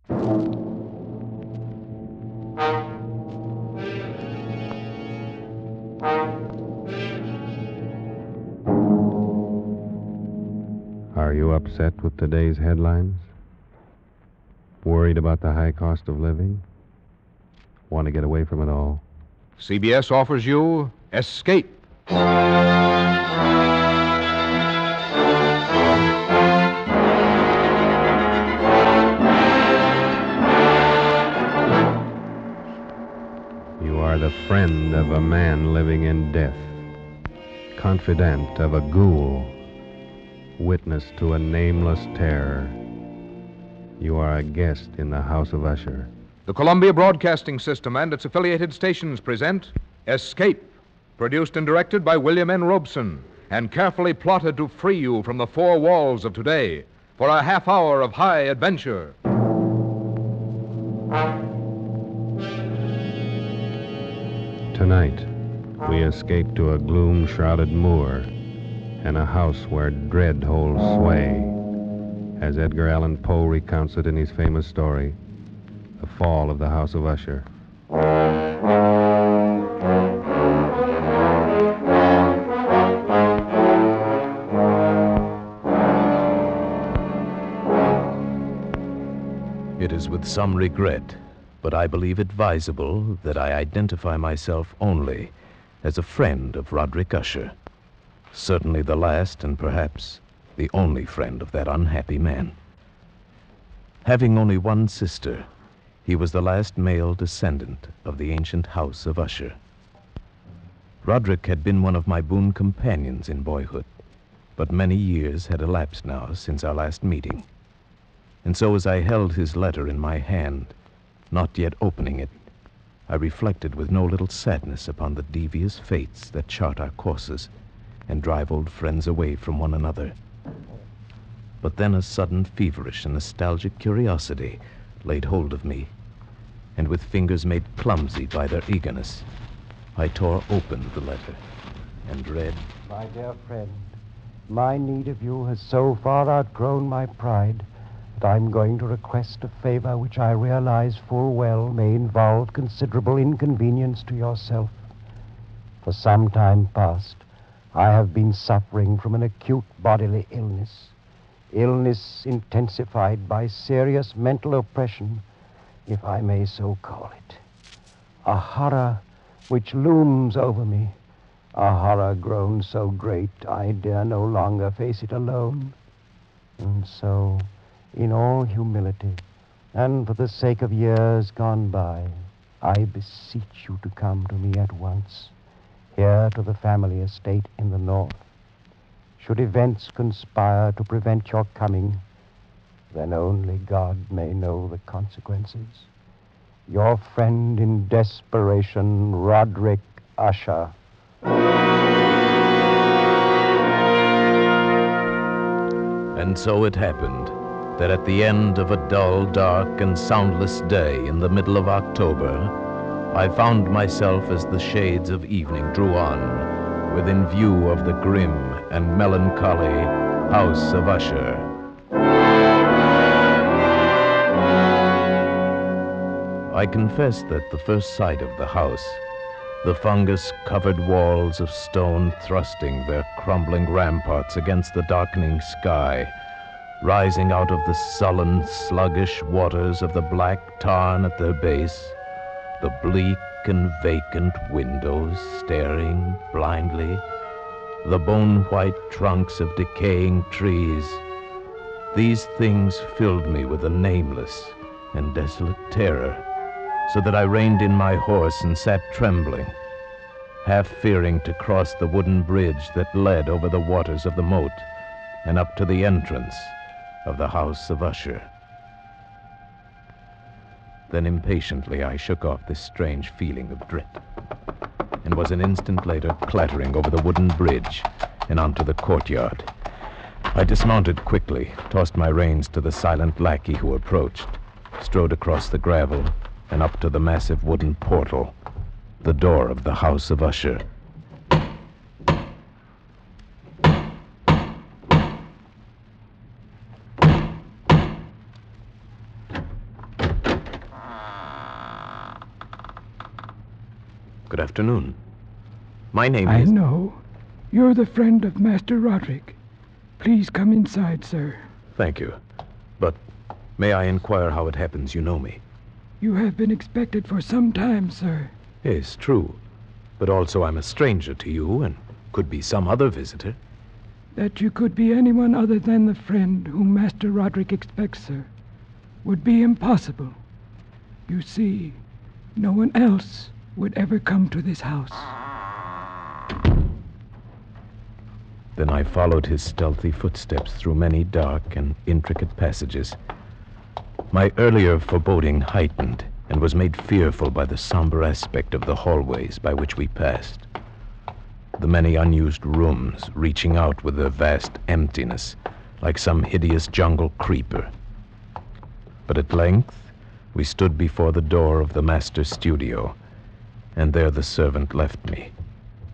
Are you upset with today's headlines? Worried about the high cost of living? Want to get away from it all? CBS offers you Escape. You are the friend of a man living in death, confidant of a ghoul, witness to a nameless terror. You are a guest in the House of Usher. The Columbia Broadcasting System and its affiliated stations present Escape, produced and directed by William N. Robeson, and carefully plotted to free you from the four walls of today for a half hour of high adventure. Tonight, we escape to a gloom-shrouded moor and a house where dread holds sway, as Edgar Allan Poe recounts it in his famous story, The Fall of the House of Usher. It is with some regret, but I believe advisable that I identify myself only as a friend of Roderick Usher. Certainly the last and perhaps the only friend of that unhappy man. Having only one sister, he was the last male descendant of the ancient House of Usher. Roderick had been one of my boon companions in boyhood, but many years had elapsed now since our last meeting. And so as I held his letter in my hand, not yet opening it, I reflected with no little sadness upon the devious fates that chart our courses and drive old friends away from one another. But then a sudden feverish and nostalgic curiosity laid hold of me, and with fingers made clumsy by their eagerness, I tore open the letter and read, My dear friend, my need of you has so far outgrown my pride that I'm going to request a favor which I realize full well may involve considerable inconvenience to yourself. For some time past, I have been suffering from an acute bodily illness intensified by serious mental oppression, if I may so call it. A horror which looms over me, a horror grown so great I dare no longer face it alone. And so, in all humility, and for the sake of years gone by, I beseech you to come to me at once, here to the family estate in the north. Should events conspire to prevent your coming, then only God may know the consequences. Your friend in desperation, Roderick Usher. And so it happened that at the end of a dull, dark, and soundless day in the middle of October, I found myself as the shades of evening drew on, within view of the grim and melancholy House of Usher. I confess that the first sight of the house, the fungus-covered walls of stone thrusting their crumbling ramparts against the darkening sky, rising out of the sullen, sluggish waters of the black tarn at their base, the bleak and vacant windows staring blindly, the bone-white trunks of decaying trees, these things filled me with a nameless and desolate terror, so that I reined in my horse and sat trembling, half fearing to cross the wooden bridge that led over the waters of the moat and up to the entrance of the House of Usher. Then impatiently I shook off this strange feeling of dread, and was an instant later clattering over the wooden bridge and onto the courtyard. I dismounted quickly, tossed my reins to the silent lackey who approached, strode across the gravel and up to the massive wooden portal, the door of the House of Usher. Good afternoon. My name I is... know. You're the friend of Master Roderick. Please come inside, sir. Thank you. But may I inquire how it happens you know me? You have been expected for some time, sir. Yes, true. But also I'm a stranger to you and could be some other visitor. That you could be anyone other than the friend whom Master Roderick expects, sir, would be impossible. You see, no one else would ever come to this house. Then I followed his stealthy footsteps through many dark and intricate passages. My earlier foreboding heightened and was made fearful by the somber aspect of the hallways by which we passed. The many unused rooms reaching out with their vast emptiness like some hideous jungle creeper. But at length, we stood before the door of the master's studio, and there the servant left me,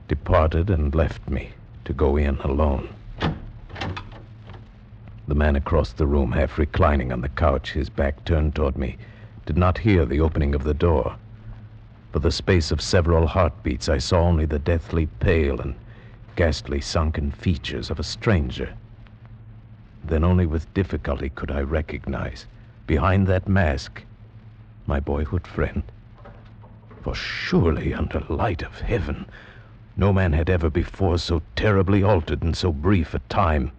departed and left me to go in alone. The man across the room, half reclining on the couch, his back turned toward me, did not hear the opening of the door. For the space of several heartbeats, I saw only the deathly pale and ghastly sunken features of a stranger. Then only with difficulty could I recognize, behind that mask, my boyhood friend. For surely, under light of heaven, no man had ever before so terribly altered in so brief a time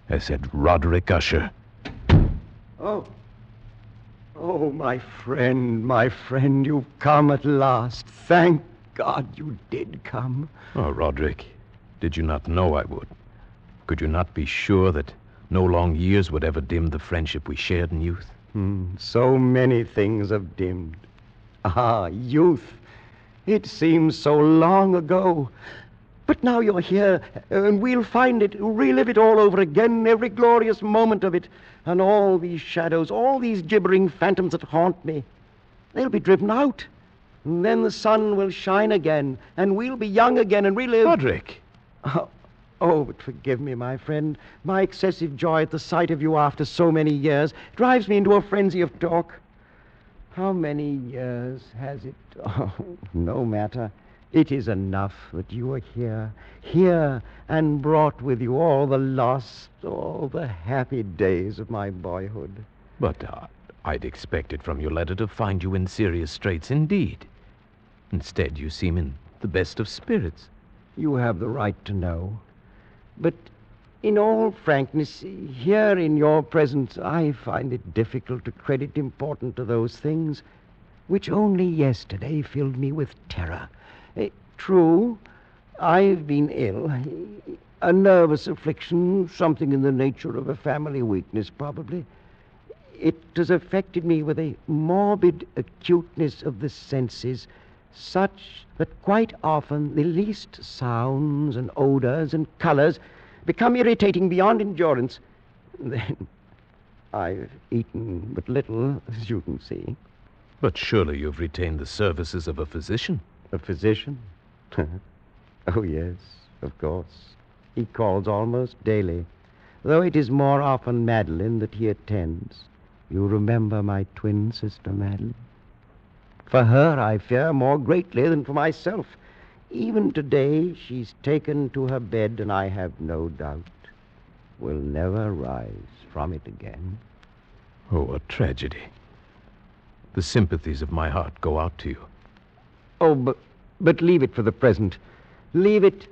as had Roderick Usher. Oh, my friend, you've come at last. Thank God you did come. Oh, Roderick, did you not know I would? Could you not be sure that no long years would ever dim the friendship we shared in youth? So many things have dimmed. Ah, youth. It seems so long ago. But now you're here, and we'll find it, relive it all over again, every glorious moment of it. And all these shadows, all these gibbering phantoms that haunt me, they'll be driven out. And then the sun will shine again, and we'll be young again and relive... Roderick! Oh, but forgive me, my friend. My excessive joy at the sight of you after so many years drives me into a frenzy of talk. How many years has it? Oh, no matter. It is enough that you are here, and brought with you all the lost, all the happy days of my boyhood. But I'd expected from your letter to find you in serious straits indeed. Instead, you seem in the best of spirits. You have the right to know. But in all frankness, here in your presence, I find it difficult to credit importance to those things which only yesterday filled me with terror. True, I've been ill. A nervous affliction, something in the nature of a family weakness, probably. It has affected me with a morbid acuteness of the senses, such that quite often the least sounds and odors and colors become irritating beyond endurance. Then I've eaten but little, as you can see. But surely you've retained the services of a physician. A physician? Oh, yes, of course. He calls almost daily, though it is more often Madeline that he attends. You remember my twin sister, Madeline? For her I fear more greatly than for myself. Even today she's taken to her bed, and I have no doubt will never rise from it again. Oh, a tragedy. The sympathies of my heart go out to you. Oh, but leave it for the present. Leave it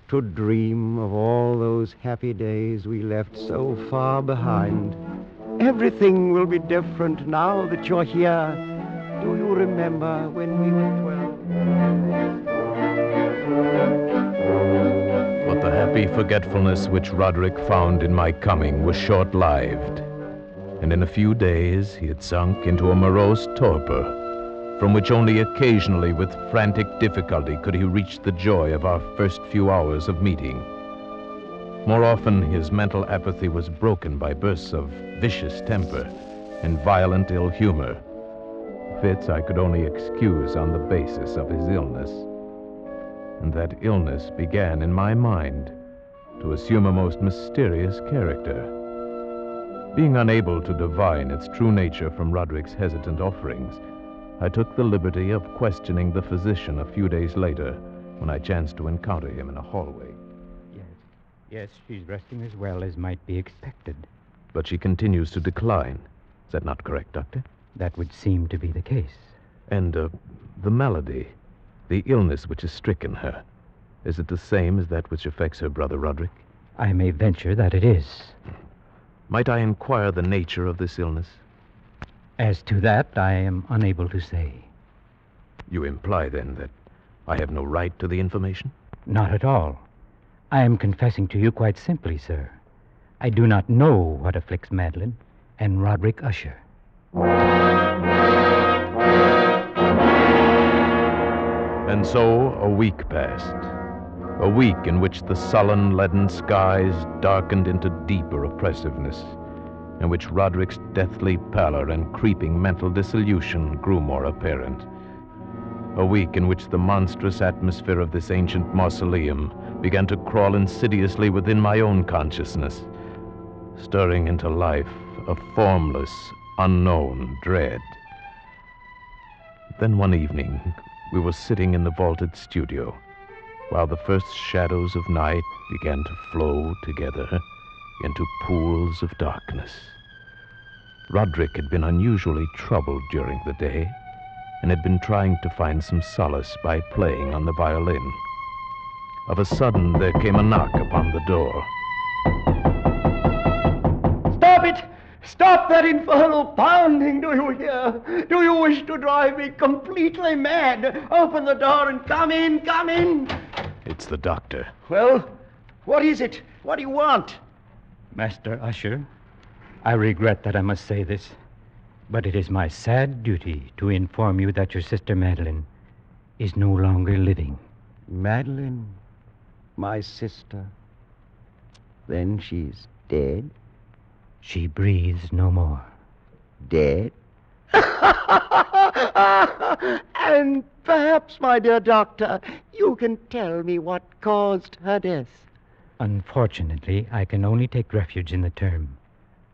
to dream of all those happy days we left so far behind. Everything will be different now that you're here. Do you remember when we were 12? But the happy forgetfulness which Roderick found in my coming was short-lived, and in a few days he had sunk into a morose torpor, from which only occasionally with frantic difficulty could he reach the joy of our first few hours of meeting. More often his mental apathy was broken by bursts of vicious temper and violent ill humor, fits I could only excuse on the basis of his illness. And that illness began in my mind to assume a most mysterious character. Being unable to divine its true nature from Roderick's hesitant offerings, I took the liberty of questioning the physician a few days later when I chanced to encounter him in a hallway. Yes, she's resting as well as might be expected. But she continues to decline. Is that not correct, Doctor? That would seem to be the case. And, the malady, the illness which has stricken her, is it the same as that which affects her brother Roderick? I may venture that it is. Might I inquire the nature of this illness? As to that, I am unable to say. You imply, then, that I have no right to the information? Not at all. I am confessing to you quite simply, sir. I do not know what afflicts Madeline and Roderick Usher. And so a week passed. A week in which the sullen, leaden skies darkened into deeper oppressiveness, in which Roderick's deathly pallor and creeping mental dissolution grew more apparent. A week in which the monstrous atmosphere of this ancient mausoleum began to crawl insidiously within my own consciousness, stirring into life a formless, unknown dread. Then one evening, we were sitting in the vaulted studio, while the first shadows of night began to flow together into pools of darkness. Roderick had been unusually troubled during the day, and had been trying to find some solace by playing on the violin. Of a sudden, there came a knock upon the door. Stop it! Stop that infernal pounding, do you hear? Do you wish to drive me completely mad? Open the door and come in, come in! It's the doctor. Well, what is it? What do you want? Master Usher, I regret that I must say this, but it is my sad duty to inform you that your sister Madeline is no longer living. Madeline, my sister. Then she's dead? She breathes no more. Dead? And perhaps, my dear doctor, you can tell me what caused her death. Unfortunately, I can only take refuge in the term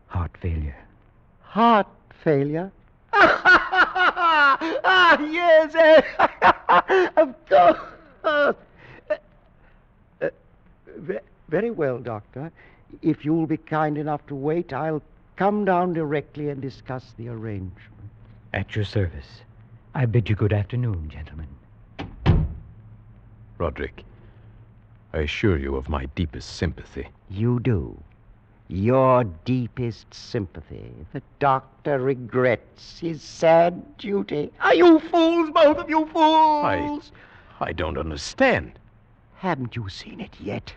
heart failure. Heart failure? Yes, of course. Very well, doctor. If you'll be kind enough to wait, I'll come down directly and discuss the arrangement. At your service. I bid you good afternoon, gentlemen. Roderick, I assure you of my deepest sympathy. You do. Your deepest sympathy. The doctor regrets his sad duty. Are you fools, both of you fools? I don't understand. Haven't you seen it yet?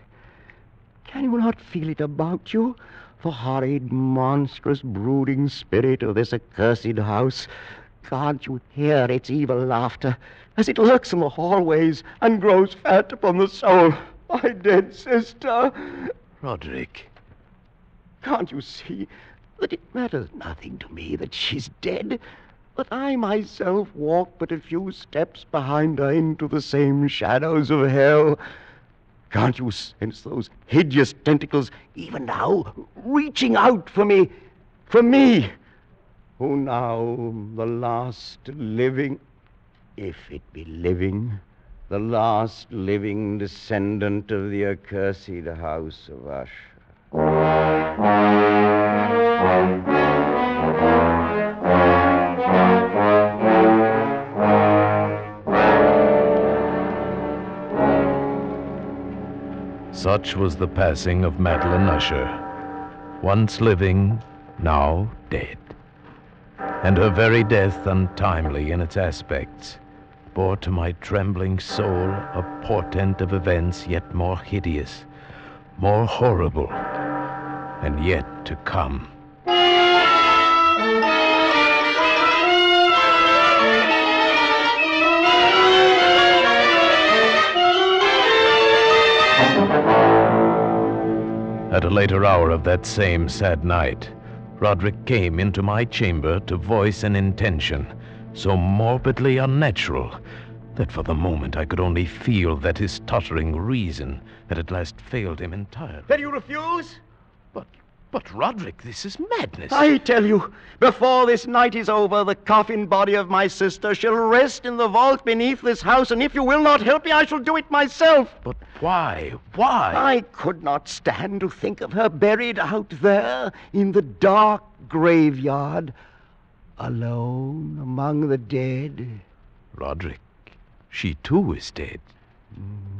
Can you not feel it about you? The horrid, monstrous, brooding spirit of this accursed house. Can't you hear its evil laughter as it lurks in the hallways and grows fat upon the soul? My dead sister. Roderick. Can't you see that it matters nothing to me that she's dead? That I myself walk but a few steps behind her into the same shadows of hell? Can't you sense those hideous tentacles, even now, reaching out for me, who now, the last living, if it be living, the last living descendant of the accursed House of Usher. Such was the passing of Madeline Usher, once living, now dead. And her very death, untimely in its aspects, bore to my trembling soul a portent of events yet more hideous, more horrible, and yet to come. At a later hour of that same sad night, Roderick came into my chamber to voice an intention so morbidly unnatural that for the moment I could only feel that his tottering reason had at last failed him entirely. Then you refuse? But, Roderick, this is madness. I tell you, before this night is over, the coffin body of my sister shall rest in the vault beneath this house, and if you will not help me, I shall do it myself. But why? Why? I could not stand to think of her buried out there in the dark graveyard, alone among the dead. Roderick, she too is dead.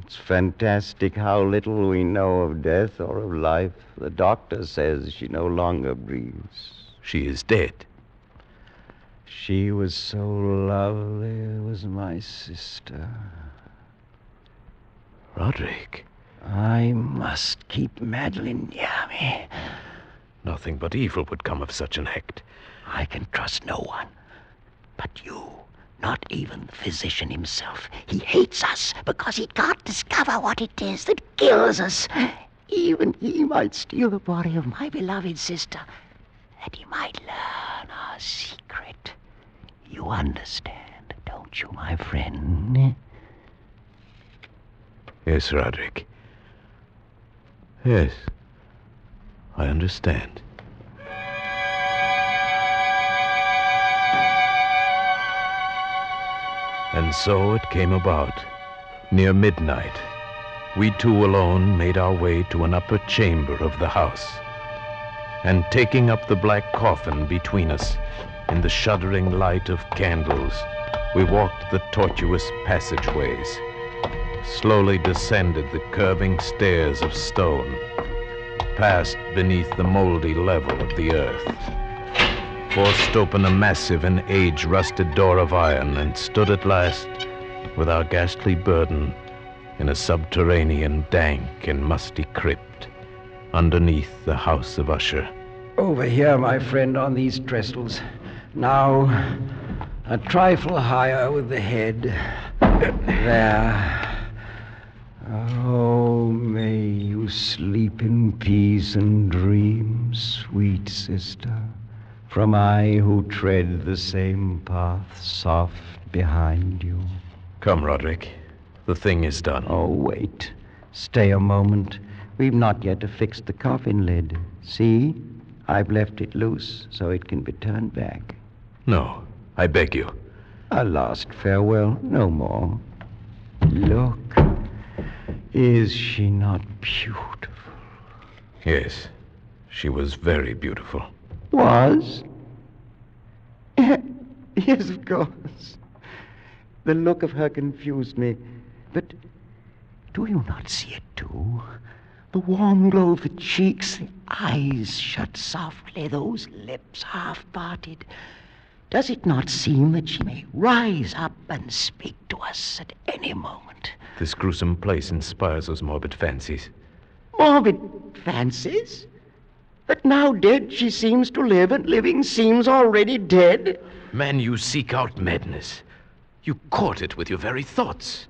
It's fantastic how little we know of death or of life. The doctor says she no longer breathes. She is dead. She was so lovely, was my sister. Roderick. I must keep Madeline near me. Nothing but evil would come of such an act. I can trust no one but you. Not even the physician himself. He hates us because he can't discover what it is that kills us. Even he might steal the body of my beloved sister, that he might learn our secret. You understand, don't you, my friend? Yes, Roderick. Yes, I understand. And so it came about. Near midnight, we two alone made our way to an upper chamber of the house. And taking up the black coffin between us, in the shuddering light of candles, we walked the tortuous passageways, slowly descended the curving stairs of stone, passed beneath the moldy level of the earth, forced open a massive and age-rusted door of iron, and stood at last, with our ghastly burden, in a subterranean, dank and musty crypt, underneath the House of Usher. Over here, my friend, on these trestles. Now, a trifle higher with the head. There. Oh, may you sleep in peace and dream, sweet sister. From I who tread the same path soft behind you. Come, Roderick. The thing is done. Oh, wait. Stay a moment. We've not yet affixed the coffin lid. See? I've left it loose so it can be turned back. No, I beg you. A last farewell, no more. Look. Is she not beautiful? Yes, she was very beautiful. Was? Yes, of course. The look of her confused me. But do you not see it, too? The warm glow of the cheeks, the eyes shut softly, those lips half parted. Does it not seem that she may rise up and speak to us at any moment? This gruesome place inspires those morbid fancies. Morbid fancies? That now dead she seems to live, and living seems already dead? Man, you seek out madness. You court it with your very thoughts.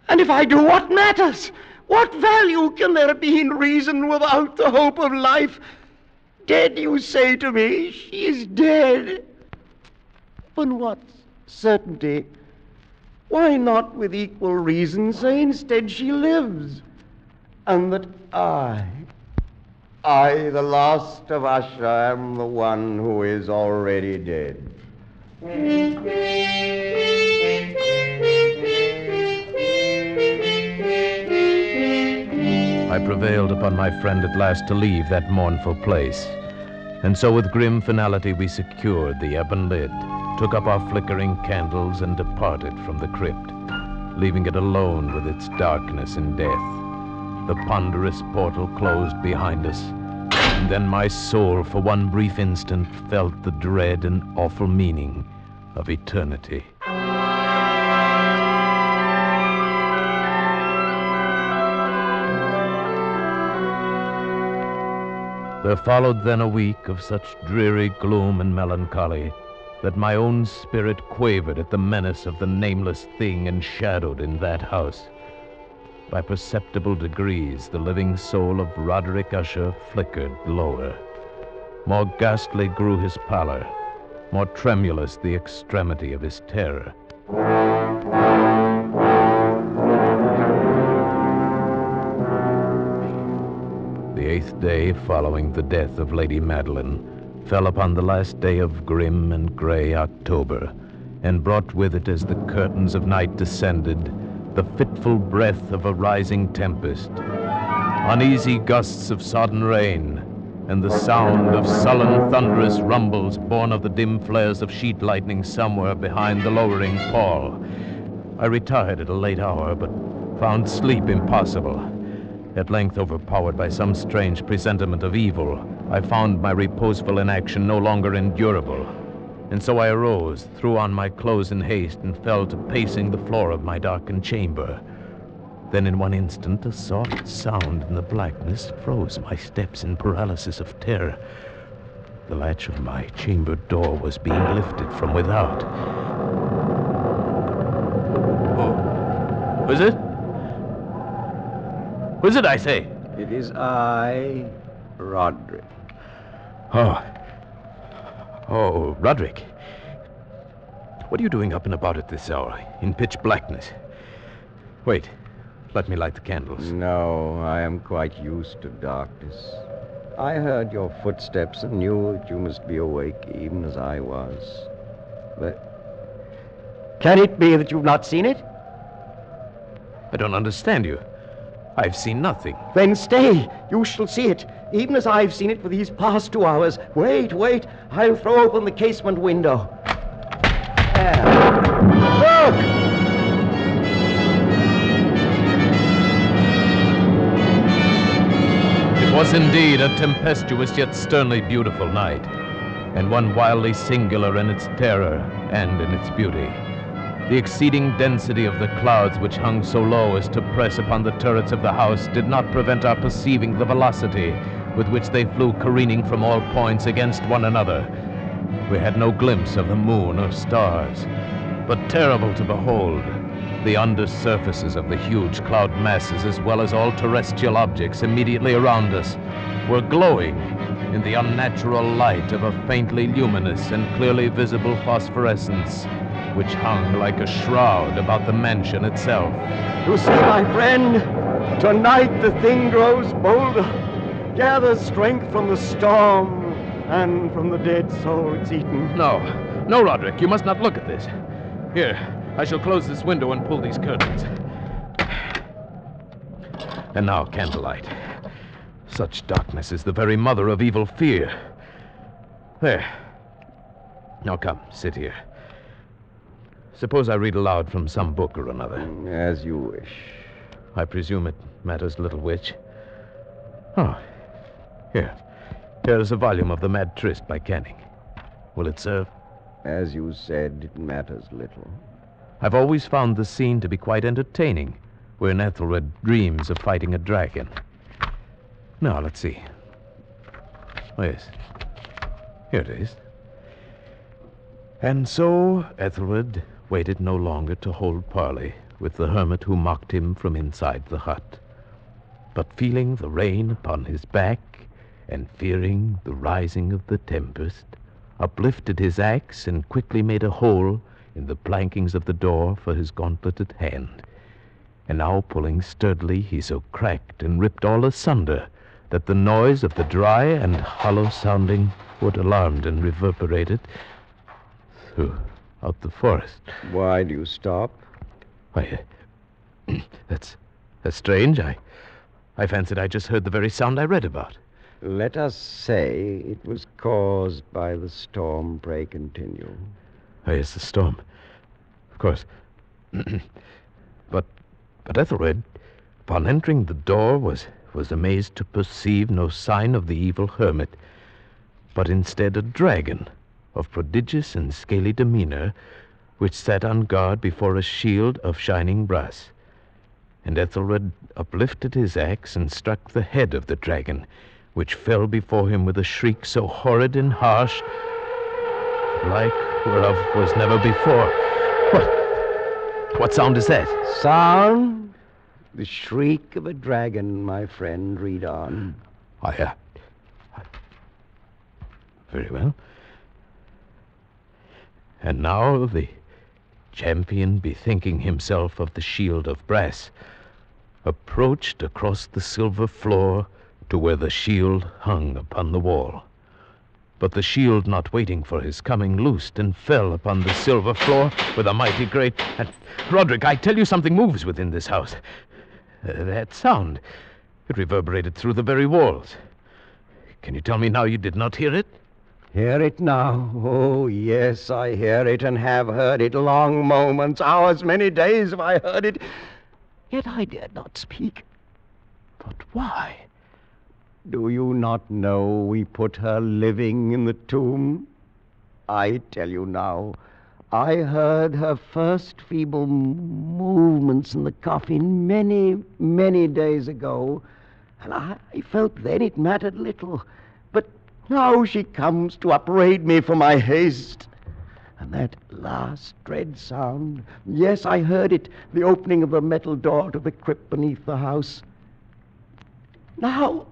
And if I do, what matters? What value can there be in reason without the hope of life? Dead, you say to me, she is dead. Upon what certainty? Why not with equal reason say instead she lives? And that I, the last of Usher, am the one who is already dead. I prevailed upon my friend at last to leave that mournful place. And so with grim finality we secured the ebon lid, took up our flickering candles, and departed from the crypt, leaving it alone with its darkness and death. The ponderous portal closed behind us, and then my soul for one brief instant felt the dread and awful meaning of eternity. There followed then a week of such dreary gloom and melancholy that my own spirit quavered at the menace of the nameless thing enshadowed in that house. By perceptible degrees, the living soul of Roderick Usher flickered lower. More ghastly grew his pallor, more tremulous the extremity of his terror. The 8th day following the death of Lady Madeline fell upon the last day of grim and gray October, and brought with it, as the curtains of night descended, the fitful breath of a rising tempest, uneasy gusts of sodden rain, and the sound of sullen, thunderous rumbles born of the dim flares of sheet lightning somewhere behind the lowering pall. I retired at a late hour, but found sleep impossible. At length, overpowered by some strange presentiment of evil, I found my reposeful inaction no longer endurable. And so I arose, threw on my clothes in haste, and fell to pacing the floor of my darkened chamber. Then in one instant, a soft sound in the blackness froze my steps in paralysis of terror. The latch of my chamber door was being lifted from without. Oh, was it? Was it, I say? It is I, Roderick. Oh, Roderick. What are you doing up and about at this hour, in pitch blackness? Wait, let me light the candles. No, I am quite used to darkness. I heard your footsteps and knew that you must be awake, even as I was. But can it be that you've not seen it? I don't understand you. I've seen nothing. Then stay. You shall see it, even as I've seen it for these past 2 hours. Wait. I'll throw open the casement window. There. Look! It was indeed a tempestuous yet sternly beautiful night, and one wildly singular in its terror and in its beauty. The exceeding density of the clouds which hung so low as to press upon the turrets of the house did not prevent our perceiving the velocity with which they flew careening from all points against one another. We had no glimpse of the moon or stars, but terrible to behold, the under surfaces of the huge cloud masses, as well as all terrestrial objects immediately around us, were glowing in the unnatural light of a faintly luminous and clearly visible phosphorescence, which hung like a shroud about the mansion itself. You see, my friend, tonight the thing grows bolder, gathers strength from the storm and from the dead soul it's eaten. No, Roderick, you must not look at this. Here, I shall close this window and pull these curtains. And now, candlelight. Such darkness is the very mother of evil fear. There. Now come, sit here. Suppose I read aloud from some book or another. As you wish. I presume it matters little which. Oh, here. Here is a volume of The Mad Tryst by Canning. Will it serve? As you said, it matters little. I've always found the scene to be quite entertaining, wherein Ethelred dreams of fighting a dragon. Now, let's see. Oh, yes. Here it is. And so Ethelred waited no longer to hold parley with the hermit who mocked him from inside the hut, but feeling the rain upon his back and fearing the rising of the tempest, uplifted his axe and quickly made a hole in the plankings of the door for his gauntleted hand. And now, pulling sturdily, he so cracked and ripped all asunder that the noise of the dry and hollow-sounding wood alarmed and reverberated throughout the forest. Why do you stop? Why, that's strange. I fancied I just heard the very sound I read about. Let us say it was caused by the storm. Pray continue. Oh, yes, the storm. Of course. But Ethelred, upon entering the door, was amazed to perceive no sign of the evil hermit, but instead a dragon of prodigious and scaly demeanor, which sat on guard before a shield of shining brass. And Ethelred uplifted his axe and struck the head of the dragon, which fell before him with a shriek so horrid and harsh, like whereof was never before. What sound is that? Sound? The shriek of a dragon, my friend. Read on. Very well. And now the champion, bethinking himself of the shield of brass, approached across the silver floor to where the shield hung upon the wall. But the shield, not waiting for his coming, loosed and fell upon the silver floor with a mighty great... Roderick, I tell you something moves within this house. That sound, it reverberated through the very walls. Can you tell me now you did not hear it? Hear it now? Oh, yes, I hear it and have heard it. Long moments, hours, many days have I heard it. Yet I dared not speak. But why? Do you not know we put her living in the tomb? I tell you now, I heard her first feeble movements in the coffin many, many days ago, and I felt then it mattered little. But now she comes to upbraid me for my haste. And that last dread sound, yes, I heard it, the opening of the metal door to the crypt beneath the house. Now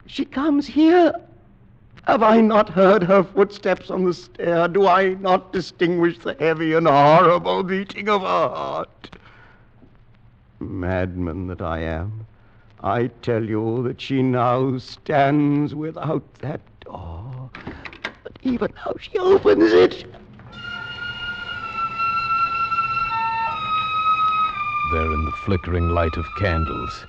she comes here. Have I not heard her footsteps on the stair? Do I not distinguish the heavy and horrible beating of her heart? Madman that I am, I tell you that she now stands without that door. But even now she opens it. There in the flickering light of candles,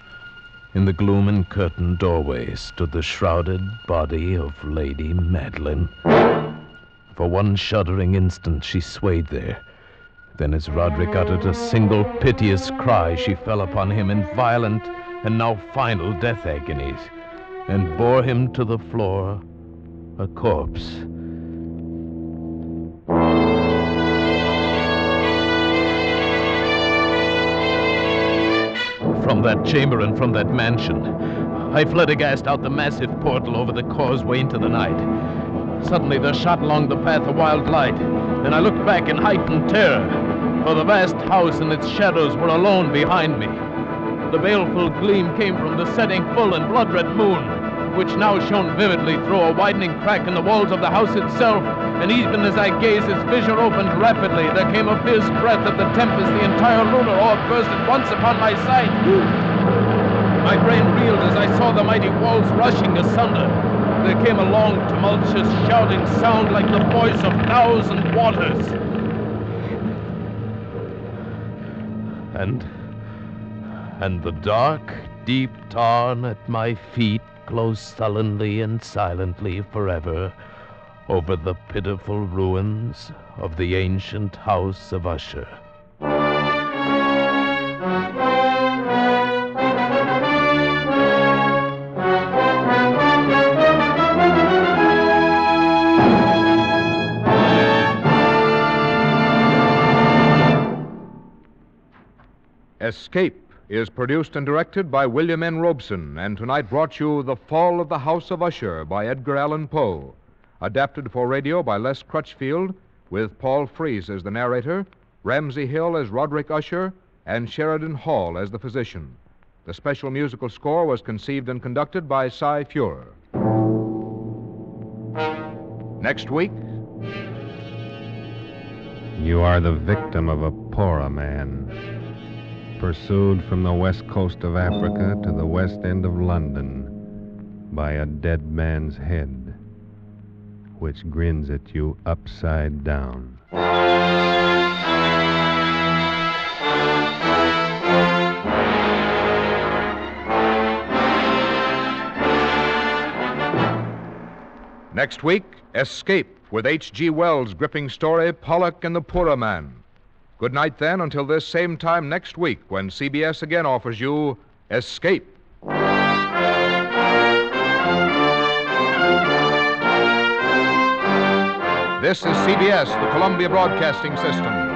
in the gloom and curtained doorway, stood the shrouded body of Lady Madeline. For one shuddering instant she swayed there. Then as Roderick uttered a single piteous cry, she fell upon him in violent and now final death agonies, and bore him to the floor, a corpse. From that chamber and from that mansion, I fled aghast out the massive portal over the causeway into the night. Suddenly there shot along the path a wild light, and I looked back in heightened terror, for the vast house and its shadows were alone behind me. The baleful gleam came from the setting full and blood-red moon, which now shone vividly through a widening crack in the walls of the house itself, and even as I gazed, its vision opened rapidly. There came a fierce breath of the tempest. The entire lunar orb burst at once upon my sight. My brain reeled as I saw the mighty walls rushing asunder. There came a long, tumultuous, shouting sound like the voice of 1,000 waters. And the dark, deep tarn at my feet closed sullenly and silently forever over the pitiful ruins of the ancient House of Usher. Escape is produced and directed by William N. Robeson, and tonight brought you The Fall of the House of Usher by Edgar Allan Poe, adapted for radio by Les Crutchfield, with Paul Frees as the narrator, Ramsey Hill as Roderick Usher, and Sheridan Hall as the physician. The special musical score was conceived and conducted by Cy Fuhrer. Next week, You are the victim of a poorer man, pursued from the west coast of Africa to the west end of London by a dead man's head, which grins at you upside down. next week, Escape, with H.G. Wells' gripping story, Pollock and the Poorer Man. Good night, then, until this same time next week, when CBS again offers you Escape. This is CBS, the Columbia Broadcasting System.